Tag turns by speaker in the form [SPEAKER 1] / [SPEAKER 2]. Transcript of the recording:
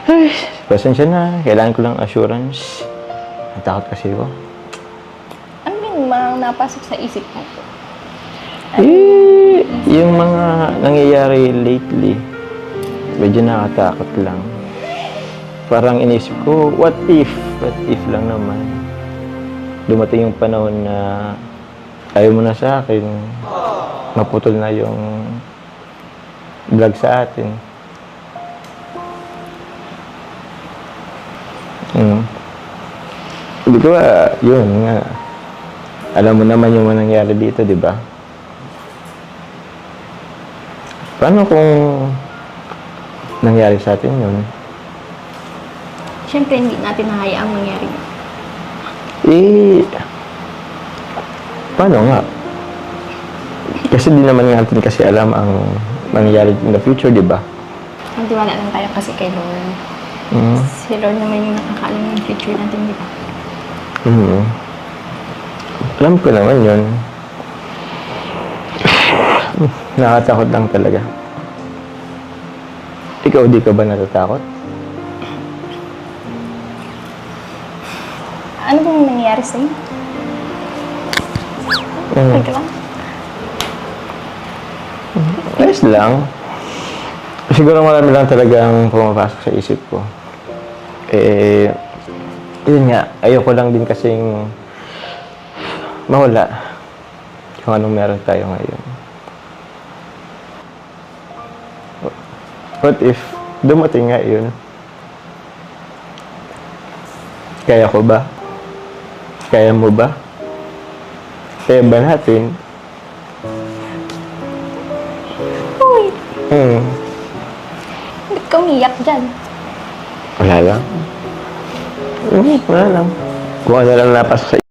[SPEAKER 1] Ay, pasensya na. Kailangan ko lang assurance. Natakot kasi ako.
[SPEAKER 2] Ano yung mga napasok sa isip mo?
[SPEAKER 1] Yung mga nangyayari lately, medyo nakatakot lang. Parang inisip ko, what if lang naman. Dumating yung panahon na ayaw mo na sa akin, maputol na yung vlog sa atin. Hindi ko yun nga. Alam mo naman yung nangyari dito, di ba? Paano kung nangyari sa atin yun?
[SPEAKER 2] Siyempre, hindi natin nahayaang mangyari.
[SPEAKER 1] Paano nga? Kasi di naman natin kasi alam ang mangyayari in the future, di ba?
[SPEAKER 2] Magtiwala lang tayo kasi kay Lord. Si Lord naman yung nakakaalam ng future natin, di ba?
[SPEAKER 1] Alam ko naman yun. Nakatakot lang talaga. Ikaw, di ka ba natatakot?
[SPEAKER 2] Ano bang nangyayari sa'yo? Okay ka lang?
[SPEAKER 1] Ayos lang. Siguro marami lang talagang pumapasok sa isip ko. Yun nga, ayoko lang din kasing mawala kung anong meron tayo ngayon. What if dumating nga yun? Kaya ko ba? Kaya mo ba? Kaya ba natin?
[SPEAKER 2] Uy!
[SPEAKER 1] Hmm.
[SPEAKER 2] Ba't ka umiyak dyan?
[SPEAKER 1] Wala lang. Wala lang. Kung ano lang napasok sa